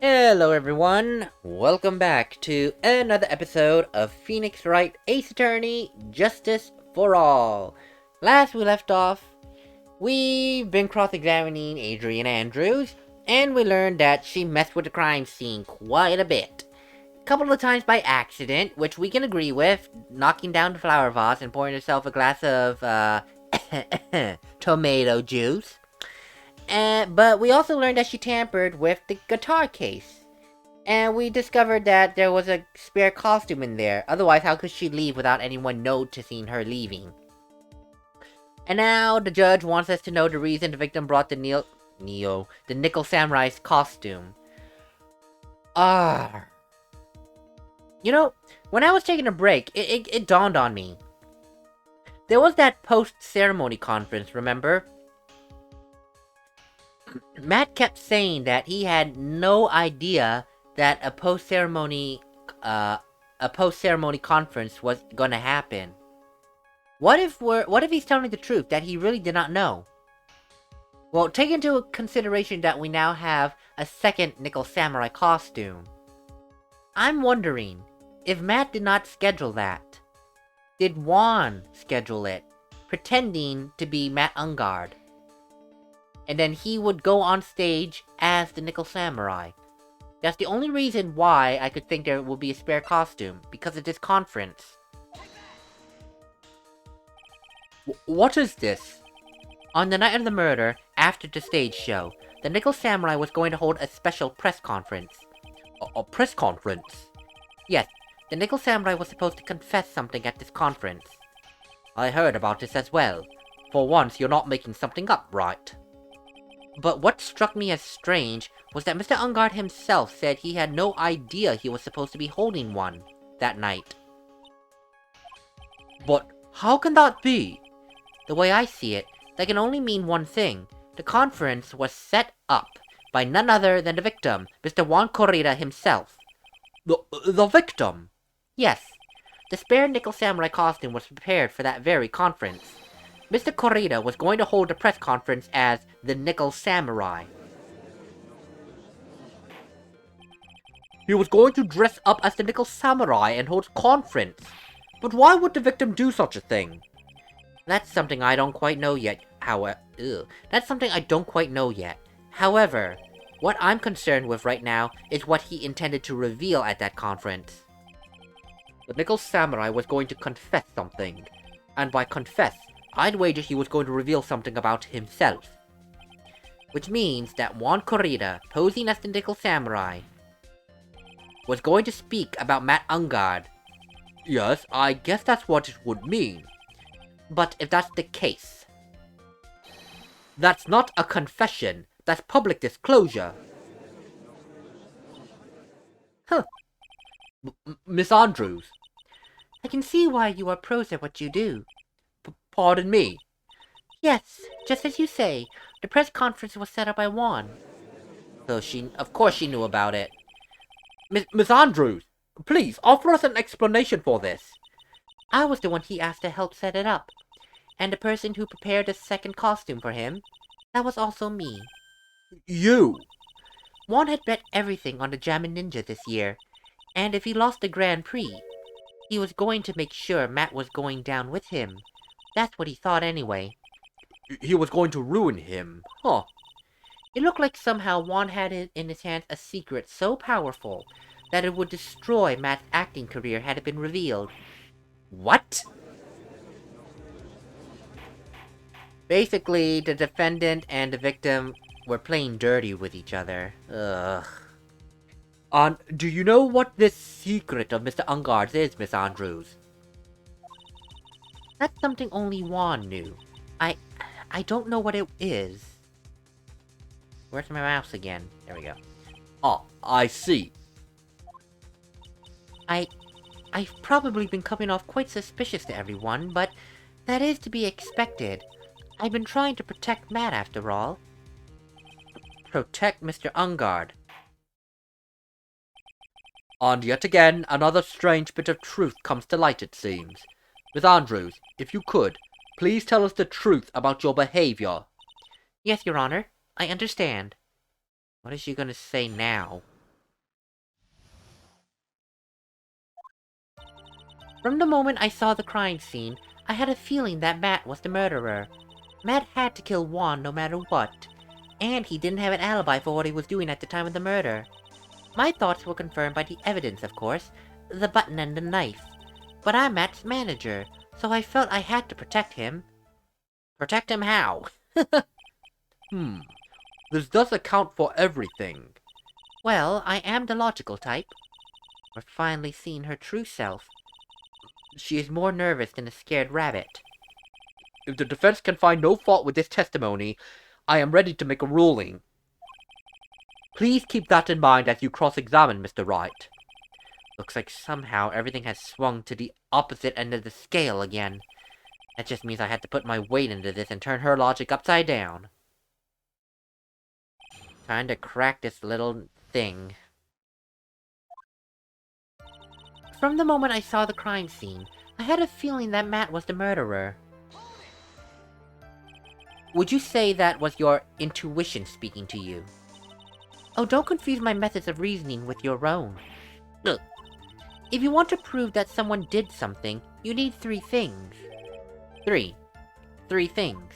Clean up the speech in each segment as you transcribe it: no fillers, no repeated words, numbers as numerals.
Hello everyone, welcome back to another episode of Phoenix Wright Ace Attorney Justice for All. Last we left off, we've been cross-examining Adrian Andrews, and we learned that she messed with the crime scene quite a bit. A couple of times by accident, which we can agree with, knocking down the flower vase and pouring herself a glass of, tomato juice. But we also learned that she tampered with the guitar case. And we discovered that there was a spare costume in there. Otherwise, how could she leave without anyone noticing her leaving? And now the judge wants us to know the reason the victim brought the Nickel Samurai's costume. You know, when I was taking a break, it dawned on me. There was that post-ceremony conference, remember? Matt kept saying that he had no idea that a post-ceremony conference was gonna happen. What if he's telling the truth, that he really did not know? Well, take into consideration that we now have a second Nickel Samurai costume. I'm wondering, if Matt did not schedule that, did Juan schedule it, pretending to be Matt Ungard? And then he would go on stage as the Nickel Samurai. That's the only reason why I could think there will be a spare costume, because of this conference. What is this? On the night of the murder, after the stage show, the Nickel Samurai was going to hold a special press conference. A press conference? Yes, the Nickel Samurai was supposed to confess something at this conference. I heard about this as well. For once, you're not making something up, right? But what struck me as strange was that Mr. Ungard himself said he had no idea he was supposed to be holding one that night. But how can that be? The way I see it, that can only mean one thing. The conference was set up by none other than the victim, Mr. Juan Corrida himself. The victim? Yes. The spare Nickel Samurai costume was prepared for that very conference. Mr. Corrida was going to hold a press conference as the Nickel Samurai. He was going to dress up as the Nickel Samurai and hold a conference. But why would the victim do such a thing? That's something I don't quite know yet. However, what I'm concerned with right now is what he intended to reveal at that conference. The Nickel Samurai was going to confess something. And by confess, I'd wager he was going to reveal something about himself. Which means that Juan Corrida, posing as the Nickel Samurai, was going to speak about Matt Ungard. Yes, I guess that's what it would mean. But if that's the case, that's not a confession, that's public disclosure. Huh. Miss Andrews. I can see why you are pros at what you do. Pardon me? Yes, just as you say. The press conference was set up by Juan. So of course she knew about it. Miss Andrews, please, offer us an explanation for this. I was the one he asked to help set it up. And the person who prepared the second costume for him, that was also me. You? Juan had bet everything on the Jammin' Ninja this year. And if he lost the Grand Prix, he was going to make sure Matt was going down with him. That's what he thought anyway. He was going to ruin him, huh? It looked like somehow Juan had in his hands a secret so powerful that it would destroy Matt's acting career had it been revealed. What? Basically, the defendant and the victim were playing dirty with each other. Ugh. Do you know what this secret of Mr. Ungard's is, Miss Andrews? That's something only Juan knew. I don't know what it is. Where's my mouse again? There we go. Oh, I see. I've probably been coming off quite suspicious to everyone, but that is to be expected. I've been trying to protect Matt after all. Protect Mr. Ungard. And yet again, another strange bit of truth comes to light, it seems. Miss Andrews, if you could, please tell us the truth about your behavior. Yes, Your Honor. I understand. What is she gonna say now? From the moment I saw the crime scene, I had a feeling that Matt was the murderer. Matt had to kill Juan no matter what, and he didn't have an alibi for what he was doing at the time of the murder. My thoughts were confirmed by the evidence, of course, the button and the knife. But I'm Matt's manager, so I felt I had to protect him. Protect him how? This does account for everything. Well, I am the logical type. We're finally seeing her true self. She is more nervous than a scared rabbit. If the defense can find no fault with this testimony, I am ready to make a ruling. Please keep that in mind as you cross-examine Mr. Wright. Looks like somehow everything has swung to the opposite end of the scale again. That just means I had to put my weight into this and turn her logic upside down. Trying to crack this little thing. From the moment I saw the crime scene, I had a feeling that Matt was the murderer. Would you say that was your intuition speaking to you? Oh, don't confuse my methods of reasoning with your own. Look, if you want to prove that someone did something, you need 3 things. 3 things.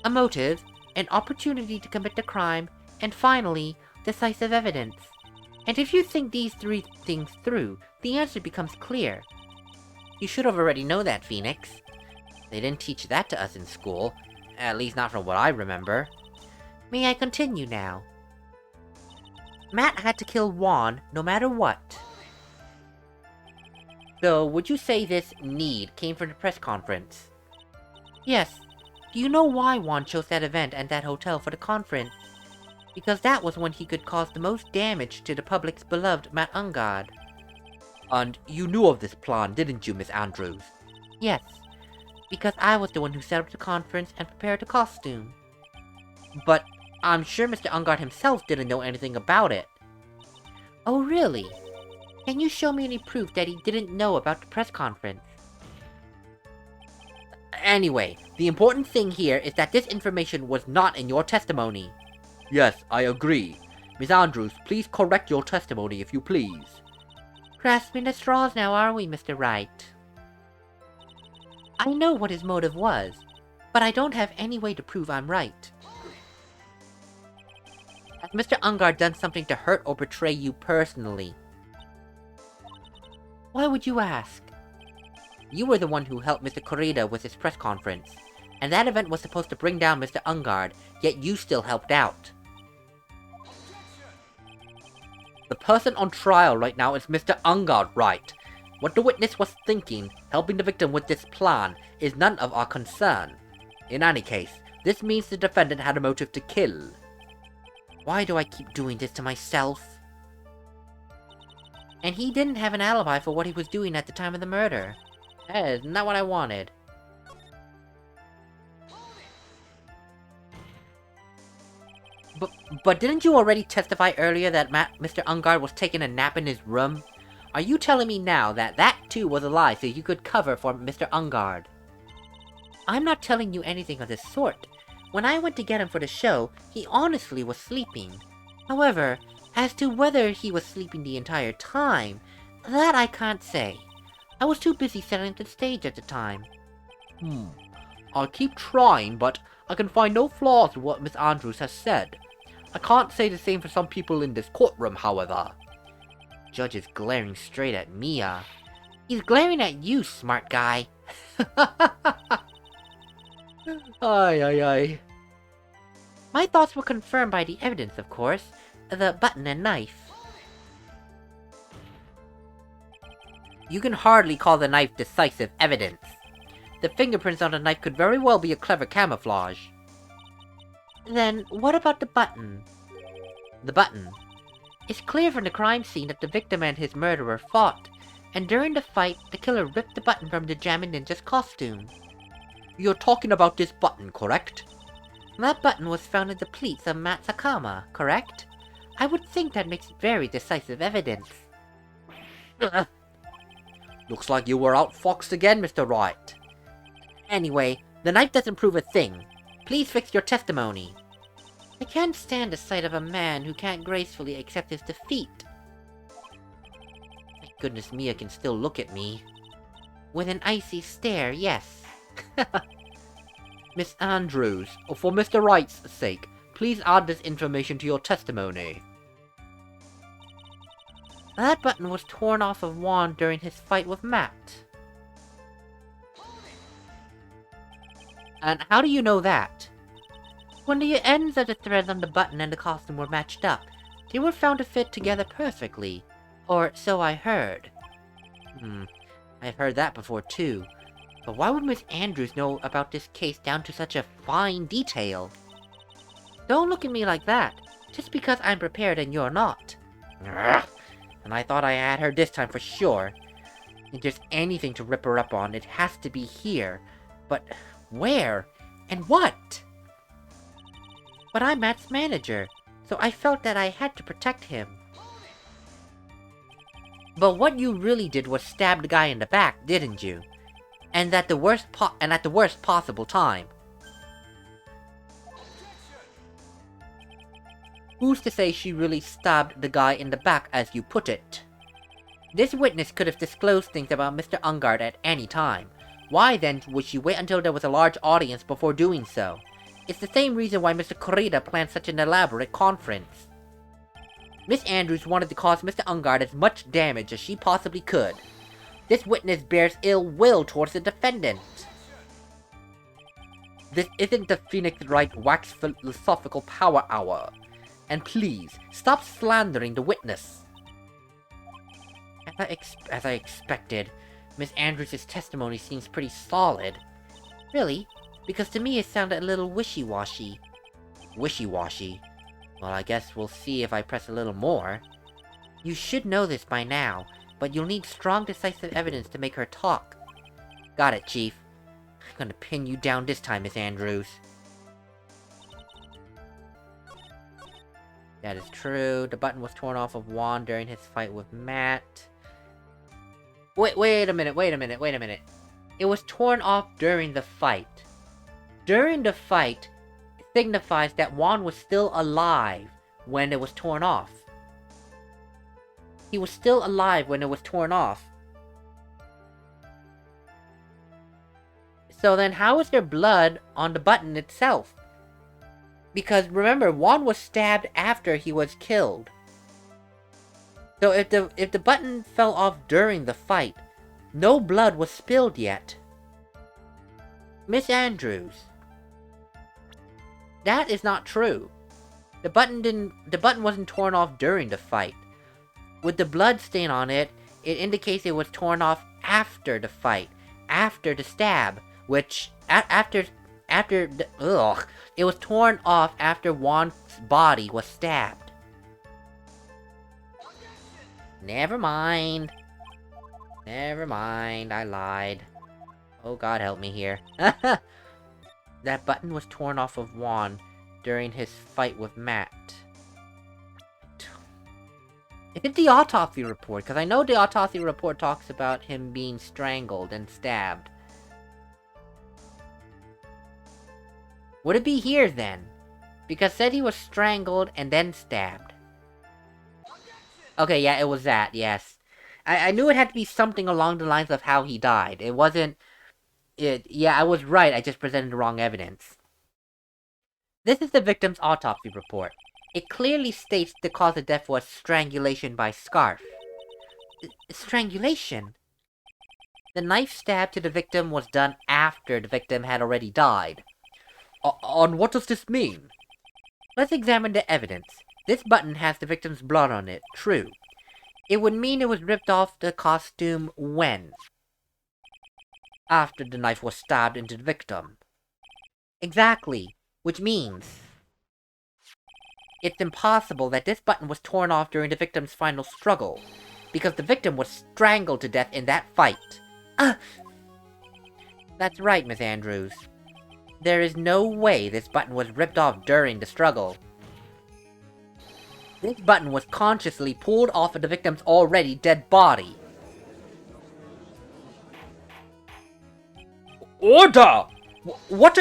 A motive, an opportunity to commit the crime, and finally, decisive evidence. And if you think these 3 things through, the answer becomes clear. You should have already known that, Phoenix. They didn't teach that to us in school. At least not from what I remember. May I continue now? Matt had to kill Juan no matter what. So, would you say this need came from the press conference? Yes. Do you know why Juan chose that event and that hotel for the conference? Because that was when he could cause the most damage to the public's beloved Matt Ungard. And you knew of this plan, didn't you, Miss Andrews? Yes. Because I was the one who set up the conference and prepared the costume. But I'm sure Mr. Ungard himself didn't know anything about it. Oh, really? Can you show me any proof that he didn't know about the press conference? Anyway, the important thing here is that this information was not in your testimony. Yes, I agree. Miss Andrews, please correct your testimony if you please. Grasping at straws now, are we, Mr. Wright? I know what his motive was, but I don't have any way to prove I'm right. Has Mr. Ungard done something to hurt or betray you personally? Why would you ask? You were the one who helped Mr. Corrida with his press conference, and that event was supposed to bring down Mr. Ungard, yet you still helped out. The person on trial right now is Mr. Ungard, Wright. What the witness was thinking, helping the victim with this plan, is none of our concern. In any case, this means the defendant had a motive to kill. Why do I keep doing this to myself? And he didn't have an alibi for what he was doing at the time of the murder. That is not what I wanted. But didn't you already testify earlier that Mr. Ungard was taking a nap in his room? Are you telling me now that that too was a lie so you could cover for Mr. Ungard? I'm not telling you anything of this sort. When I went to get him for the show, he honestly was sleeping. However, as to whether he was sleeping the entire time, that I can't say. I was too busy setting the stage at the time. I'll keep trying, but I can find no flaws in what Miss Andrews has said. I can't say the same for some people in this courtroom, however. Judge is glaring straight at Mia. He's glaring at you, smart guy. Ay. My thoughts were confirmed by the evidence, of course. The button and knife. You can hardly call the knife decisive evidence. The fingerprints on the knife could very well be a clever camouflage. Then, what about the button? The button. It's clear from the crime scene that the victim and his murderer fought, and during the fight, the killer ripped the button from the Jammin' Ninja's costume. You're talking about this button, correct? That button was found in the pleats of Matt Sakama, correct? I would think that makes very decisive evidence. Looks like you were outfoxed again, Mr. Wright. Anyway, the knife doesn't prove a thing. Please fix your testimony. I can't stand the sight of a man who can't gracefully accept his defeat. Thank goodness Mia can still look at me. With an icy stare, yes. Miss Andrews, for Mr. Wright's sake, please add this information to your testimony. That button was torn off of Juan during his fight with Matt. And how do you know that? When the ends of the threads on the button and the costume were matched up, they were found to fit together perfectly. Or so I heard. I've heard that before too. But why would Miss Andrews know about this case down to such a fine detail? Don't look at me like that, just because I'm prepared and you're not. And I thought I had her this time for sure. If there's anything to rip her up on, it has to be here. But where? And what? But I'm Matt's manager, so I felt that I had to protect him. But what you really did was stab the guy in the back, didn't you? And at the worst possible time. Who's to say she really stabbed the guy in the back, as you put it? This witness could have disclosed things about Mr. Ungard at any time. Why then would she wait until there was a large audience before doing so? It's the same reason why Mr. Corrida planned such an elaborate conference. Miss Andrews wanted to cause Mr. Ungard as much damage as she possibly could. This witness bears ill will towards the defendant. This isn't the Phoenix Wright wax philosophical power hour. And please, stop slandering the witness. As I expected, Miss Andrews' testimony seems pretty solid. Really? Because to me it sounded a little wishy-washy. Wishy-washy? Well, I guess we'll see if I press a little more. You should know this by now, but you'll need strong, decisive evidence to make her talk. Got it, Chief. I'm gonna pin you down this time, Miss Andrews. That is true. The button was torn off of Juan during his fight with Matt. Wait a minute. It was torn off during the fight. During the fight signifies that Juan was still alive when it was torn off. He was still alive when it was torn off. So then how is there blood on the button itself? Because remember, Juan was stabbed after he was killed. So if the button fell off during the fight, no blood was spilled yet. Miss Andrews, that is not true. The button wasn't torn off during the fight. With the blood stain on it, it indicates it was torn off after the fight, after the stab, which it was torn off after Juan's body was stabbed. Never mind, I lied. Oh, God help me here. That button was torn off of Juan during his fight with Matt. Is it the autopsy report? Because I know the autopsy report talks about him being strangled and stabbed. Would it be here then? Because it said he was strangled and then stabbed. Okay, yeah, it was that, yes. I knew it had to be something along the lines of how he died. It wasn't... Yeah, I was right, I just presented the wrong evidence. This is the victim's autopsy report. It clearly states the cause of death was strangulation by scarf. Strangulation? The knife stab to the victim was done after the victim had already died. On what does this mean? Let's examine the evidence. This button has the victim's blood on it, true. It would mean it was ripped off the costume when? After the knife was stabbed into the victim. Exactly, which means it's impossible that this button was torn off during the victim's final struggle, because the victim was strangled to death in that fight. That's right, Miss Andrews. There is no way this button was ripped off during the struggle. This button was consciously pulled off of the victim's already dead body. Order! What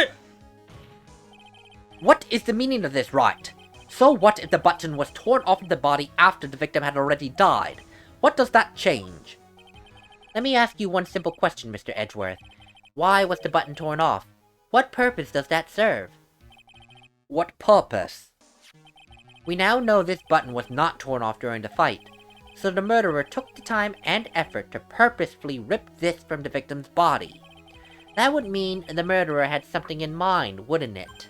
is the meaning of this, Wright? So what if the button was torn off of the body after the victim had already died? What does that change? Let me ask you one simple question, Mr. Edgeworth. Why was the button torn off? What purpose does that serve? What purpose? We now know this button was not torn off during the fight, so the murderer took the time and effort to purposefully rip this from the victim's body. That would mean the murderer had something in mind, wouldn't it?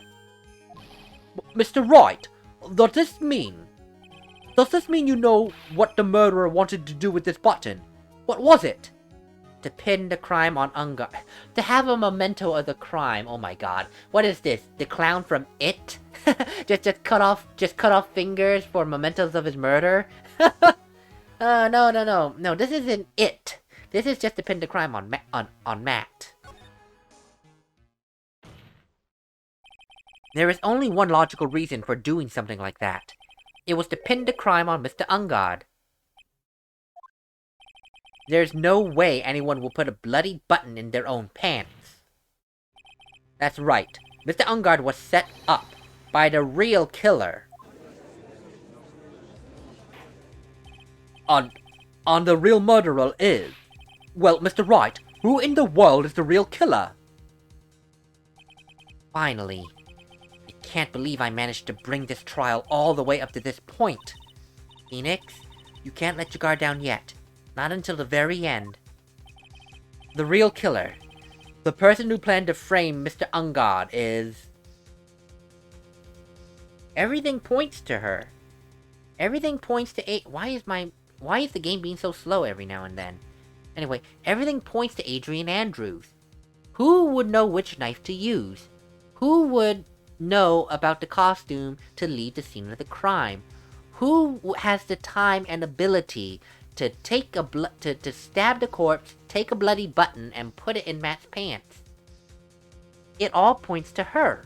Mr. Wright, does this mean you know what the murderer wanted to do with this button? What was it? To pin the crime on Ungar. To have a memento of the crime. Oh my god. What is this? The clown from It? just cut off fingers for mementos of his murder? No, this isn't It. This is just to pin the crime on Matt. There is only one logical reason for doing something like that. It was to pin the crime on Mr. Ungard. There's no way anyone will put a bloody button in their own pants. That's right. Mr. Ungard was set up by the real killer. And the real murderer is... Well, Mr. Wright, who in the world is the real killer? Finally. I can't believe I managed to bring this trial all the way up to this point. Phoenix, you can't let your guard down yet. Not until the very end. The real killer, the person who planned to frame Mr. Ungard, is... Everything points to her. Everything points to Why is the game being so slow every now and then? Anyway, everything points to Adrian Andrews. Who would know which knife to use? Who would know about the costume to lead the scene of the crime? Who has the time and ability to take to stab the corpse, take a bloody button, and put it in Matt's pants? It all points to her.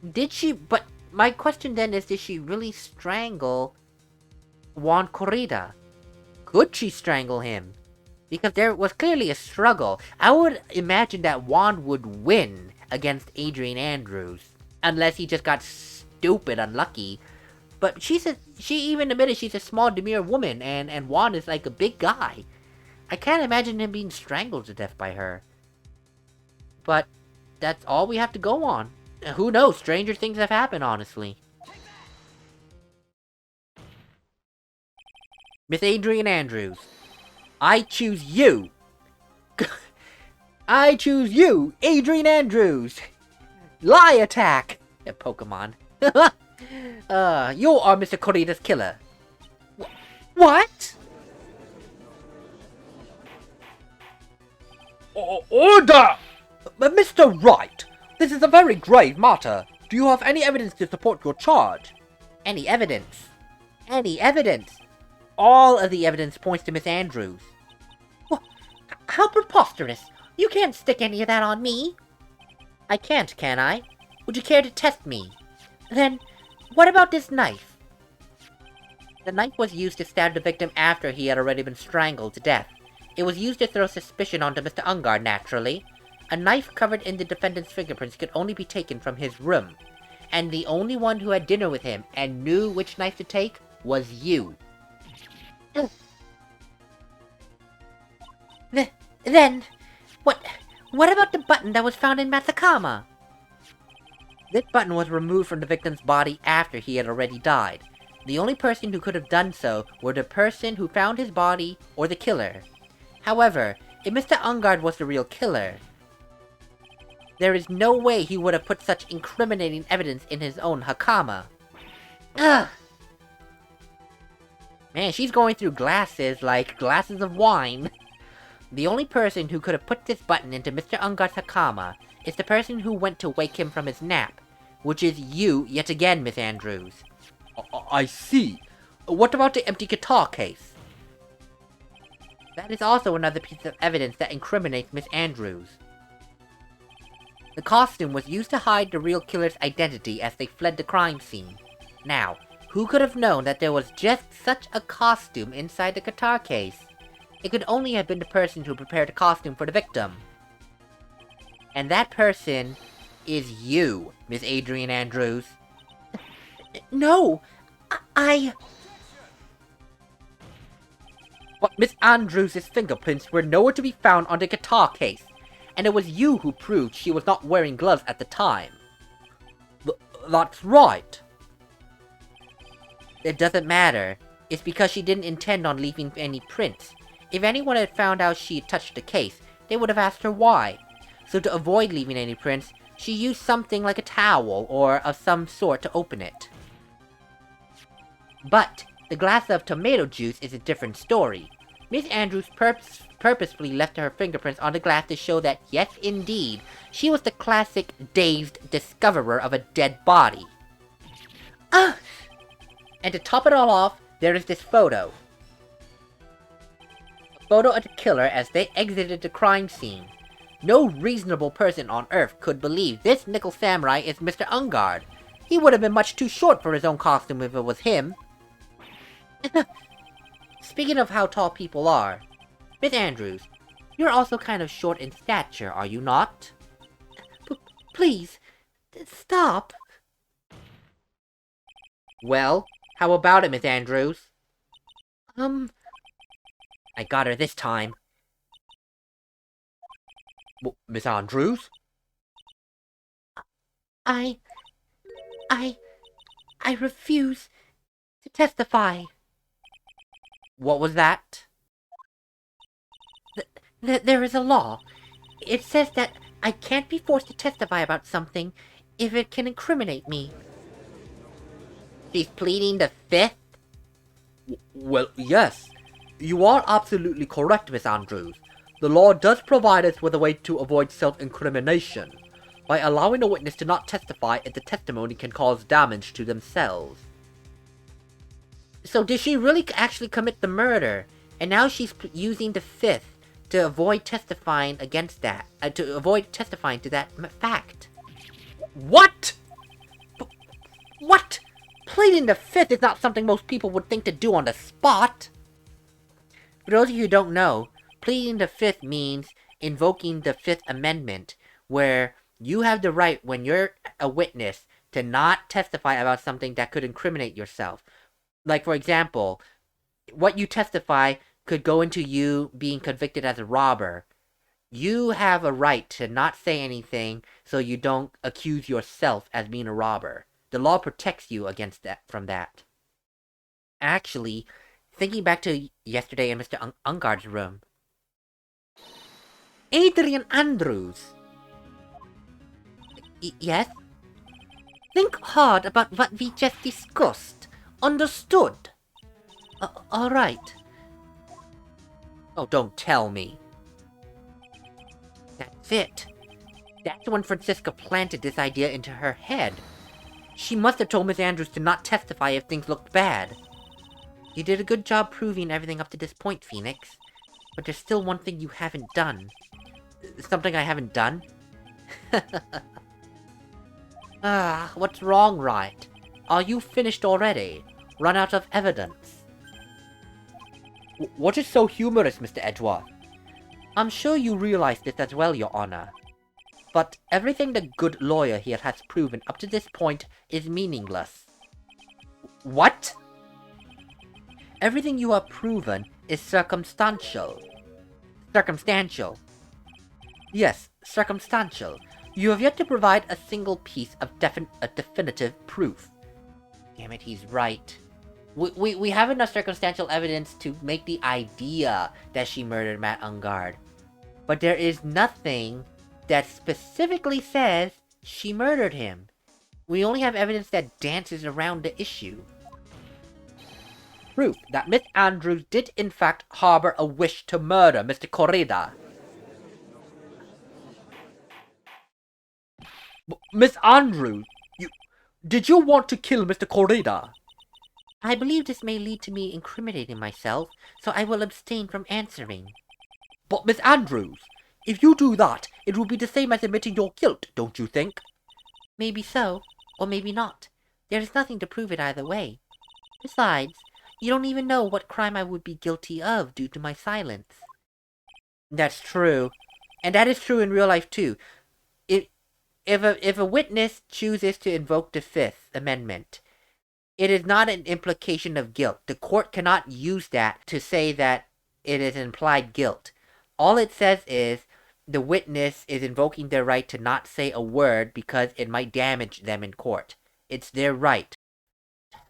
But my question then is, did she really strangle Juan Corrida? Could she strangle him? Because there was clearly a struggle. I would imagine that Juan would win against Adrian Andrews. Unless he just got stupid unlucky. But she even admitted she's a small, demure woman, and Juan is like a big guy. I can't imagine him being strangled to death by her. But that's all we have to go on. Who knows? Stranger things have happened, honestly. Miss Adrian Andrews, I choose you! I choose you, Adrian Andrews! Lie attack! Pokemon. You are Mr. Corrida's killer. What? Order! But Mr. Wright, this is a very grave matter. Do you have any evidence to support your charge? Any evidence? Any evidence? All of the evidence points to Miss Andrews. Well, how preposterous! You can't stick any of that on me! I can't, can I? Would you care to test me? Then, what about this knife? The knife was used to stab the victim after he had already been strangled to death. It was used to throw suspicion onto Mr. Ungard, naturally. A knife covered in the defendant's fingerprints could only be taken from his room. And the only one who had dinner with him and knew which knife to take was you. Then, what about the button that was found in Matsukama? This button was removed from the victim's body after he had already died. The only person who could have done so were the person who found his body or the killer. However, if Mr. Ungard was the real killer, there is no way he would have put such incriminating evidence in his own Hakama. Ugh! Man, she's going through glasses like glasses of wine. The only person who could have put this button into Mr. Ungard's Hakama is the person who went to wake him from his nap, which is you yet again, Miss Andrews. I see. What about the empty guitar case? That is also another piece of evidence that incriminates Miss Andrews. The costume was used to hide the real killer's identity as they fled the crime scene. Now, who could have known that there was just such a costume inside the guitar case? It could only have been the person who prepared the costume for the victim. And that person is you, Miss Adrian Andrews. No! But Miss Andrews' fingerprints were nowhere to be found on the guitar case, and it was you who proved she was not wearing gloves at the time. That's right. It doesn't matter. It's because she didn't intend on leaving any prints. If anyone had found out she had touched the case, they would have asked her why. So to avoid leaving any prints, she used something like a towel or of some sort to open it. But the glass of tomato juice is a different story. Miss Andrews purposefully left her fingerprints on the glass to show that, yes indeed, she was the classic dazed discoverer of a dead body. And to top it all off, there is this photo. A photo of the killer as they exited the crime scene. No reasonable person on Earth could believe this nickel samurai is Mr. Ungard. He would have been much too short for his own costume if it was him. Speaking of how tall people are, Miss Andrews, you're also kind of short in stature, are you not? Please, stop. Well, how about it, Miss Andrews? I got her this time. Miss Andrews? I refuse to testify. What was that? There is a law. It says that I can't be forced to testify about something if it can incriminate me. She's pleading the fifth? Well, yes. You are absolutely correct, Miss Andrews. The law does provide us with a way to avoid self-incrimination, by allowing a witness to not testify if the testimony can cause damage to themselves. So did she really actually commit the murder? And now she's using the fifth to avoid testifying against that, to avoid testifying to that fact. What? What? Pleading the fifth is not something most people would think to do on the spot. For those of you who don't know, pleading the fifth means invoking the Fifth Amendment, where you have the right, when you're a witness, to not testify about something that could incriminate yourself. Like, for example, what you testify could go into you being convicted as a robber. You have a right to not say anything so you don't accuse yourself as being a robber. The law protects you against that, from that. Actually, thinking back to yesterday in Mr. Ungard's room. Adrian Andrews! Yes? Think hard about what we just discussed. Understood? Alright. Oh, don't tell me. That's it. That's when Francisca planted this idea into her head. She must have told Miss Andrews to not testify if things looked bad. You did a good job proving everything up to this point, Phoenix. But there's still one thing you haven't done. Something I haven't done? What's wrong, Wright? Are you finished already? Run out of evidence? What is so humorous, Mr. Edgeworth? I'm sure you realize this as well, Your Honor. But everything the good lawyer here has proven up to this point is meaningless. What? Everything you have proven is circumstantial. Circumstantial. Yes, circumstantial. You have yet to provide a single piece of definitive proof. Damn it, he's right. We have enough circumstantial evidence to make the idea that she murdered Matt Ungard. But there is nothing that specifically says she murdered him. We only have evidence that dances around the issue. Proof that Miss Andrews did in fact harbor a wish to murder Mr. Corrida. Miss Andrews, did you want to kill Mr. Corrida? I believe this may lead to me incriminating myself, so I will abstain from answering. But Miss Andrews, if you do that, it will be the same as admitting your guilt, don't you think? Maybe so, or maybe not. There is nothing to prove it either way. Besides, you don't even know what crime I would be guilty of due to my silence. That's true. And that is true in real life too. If a witness chooses to invoke the Fifth Amendment, it is not an implication of guilt. The court cannot use that to say that it is implied guilt. All it says is the witness is invoking their right to not say a word because it might damage them in court. It's their right.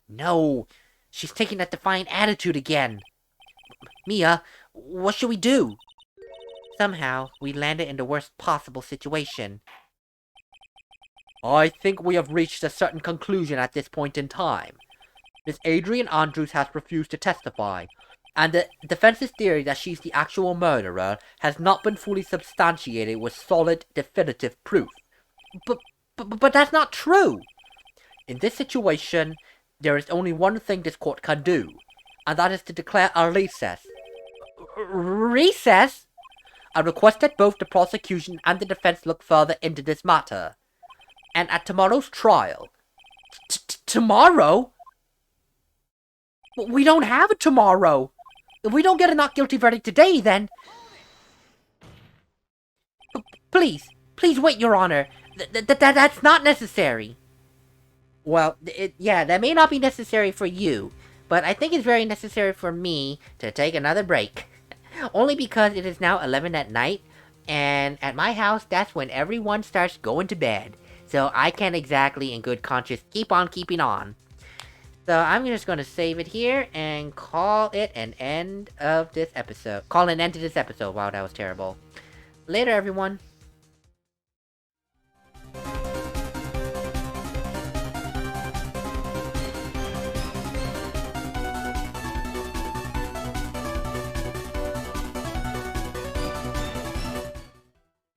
No, she's taking that defiant attitude again. Mia, what should we do? Somehow, we landed in the worst possible situation. I think we have reached a certain conclusion at this point in time. Miss Adrian Andrews has refused to testify, and the defense's theory that she's the actual murderer has not been fully substantiated with solid, definitive proof. But that's not true! In this situation, there is only one thing this court can do, and that is to declare a recess. Recess? I request that both the prosecution and the defense look further into this matter. And at tomorrow's trial... Tomorrow? We don't have a tomorrow! If we don't get a not guilty verdict today, then... Please wait, Your Honor. That's not necessary. Well, that may not be necessary for you, but I think it's very necessary for me to take another break. Only because it is now 11 at night, and at my house, that's when everyone starts going to bed. So I can't exactly, in good conscience, keep on keeping on. So I'm just going to save it here and call it an end of this episode. Call an end to this episode. Wow, that was terrible. Later, everyone.